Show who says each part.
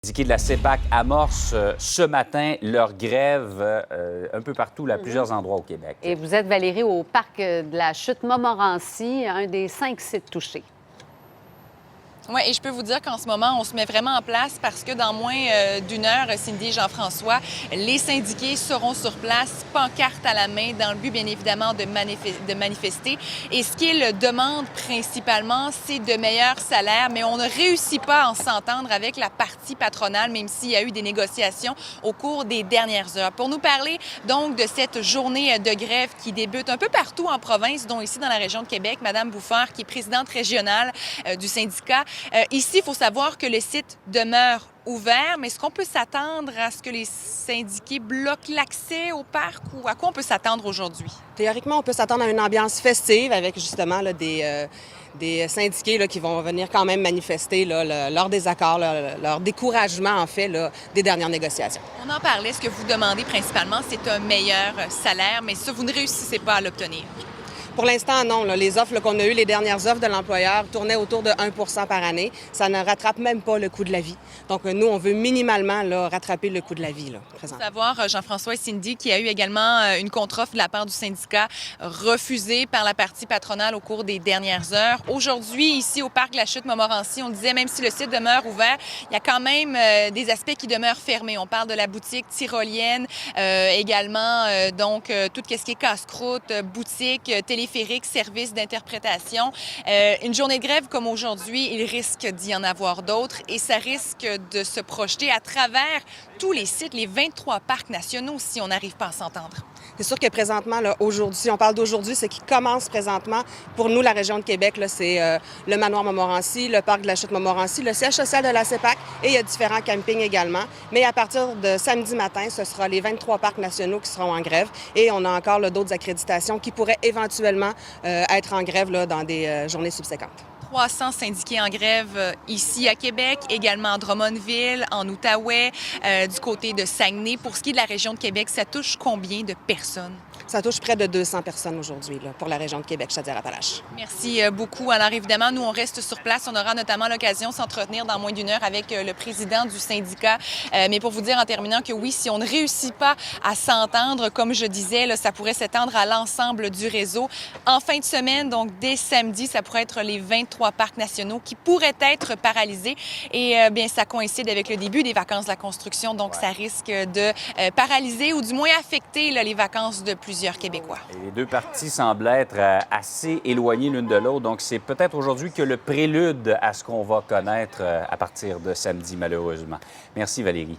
Speaker 1: syndiqués de la CEPAC amorcent ce matin leur grève un peu partout, à plusieurs endroits au Québec.
Speaker 2: Et vous êtes, Valérie, au parc de la Chute-Montmorency, un des 5 sites touchés.
Speaker 3: Oui, et je peux vous dire qu'en ce moment, on se met vraiment en place parce que dans moins d'une heure, Cindy et Jean-François, les syndiqués seront sur place, pancarte à la main, dans le but, bien évidemment, de manifester. Et ce qu'ils demandent principalement, c'est de meilleurs salaires, mais on ne réussit pas à en s'entendre avec la partie patronale, même s'il y a eu des négociations au cours des dernières heures. Pour nous parler donc de cette journée de grève qui débute un peu partout en province, dont ici dans la région de Québec, Mme Bouffard, qui est présidente régionale du syndicat. Ici, il faut savoir que le site demeure ouvert, mais est-ce qu'on peut s'attendre à ce que les syndiqués bloquent l'accès au parc ou à quoi on peut s'attendre aujourd'hui?
Speaker 4: Théoriquement, on peut s'attendre à une ambiance festive avec justement là, des syndiqués là, qui vont venir quand même manifester là, leur désaccord, leur découragement en fait là, des dernières négociations.
Speaker 3: On en parlait, ce que vous demandez principalement, c'est un meilleur salaire, mais ça, vous ne réussissez pas à l'obtenir.
Speaker 4: Pour l'instant, non. Là, les offres qu'on a eues, les dernières offres de l'employeur tournaient autour de 1 % par année. Ça ne rattrape même pas le coût de la vie. Donc, nous, on veut minimalement là, rattraper le coût de la vie là, présentement.
Speaker 3: Savoir, Jean-François et Cindy, qu'il y a eu également une contre-offre de la part du syndicat refusée par la partie patronale au cours des dernières heures. Aujourd'hui, ici au parc de la Chute-Montmorency, on disait, même si le site demeure ouvert, il y a quand même des aspects qui demeurent fermés. On parle de la boutique tyrolienne, également, donc, tout ce qui est casse-croûte, boutique, téléphérique, service d'interprétation. Une journée de grève comme aujourd'hui, il risque d'y en avoir d'autres et ça risque de se projeter à travers tous les sites, les 23 parcs nationaux, si on n'arrive pas à s'entendre.
Speaker 4: C'est sûr que présentement, là, aujourd'hui, si on parle d'aujourd'hui, ce qui commence présentement, pour nous, la région de Québec, là, c'est le manoir Montmorency, le parc de la Chute-Montmorency, le siège social de la CEPAC et il y a différents campings également. Mais à partir de samedi matin, ce sera les 23 parcs nationaux qui seront en grève et on a encore d'autres accréditations qui pourraient éventuellement être en grève là, dans des journées subséquentes.
Speaker 3: 300 syndiqués en grève ici à Québec, également à Drummondville, en Outaouais, du côté de Saguenay. Pour ce qui est de la région de Québec, ça touche combien de personnes?
Speaker 4: Ça touche près de 200 personnes aujourd'hui pour la région de Québec, Chaudière-Appalaches.
Speaker 3: Merci beaucoup. Alors évidemment, nous, on reste sur place. On aura notamment l'occasion de s'entretenir dans moins d'une heure avec le président du syndicat. Mais pour vous dire en terminant que oui, si on ne réussit pas à s'entendre, comme je disais, là, ça pourrait s'étendre à l'ensemble du réseau. En fin de semaine, donc dès samedi, ça pourrait être les 23 parcs nationaux qui pourraient être paralysés. Et bien, ça coïncide avec le début des vacances de la construction. Donc, ça risque de paralyser ou du moins affecter là, les vacances de plusieurs Québécois.
Speaker 1: Et les deux parties semblent être assez éloignées l'une de l'autre. Donc, c'est peut-être aujourd'hui que le prélude à ce qu'on va connaître à partir de samedi, malheureusement. Merci, Valérie.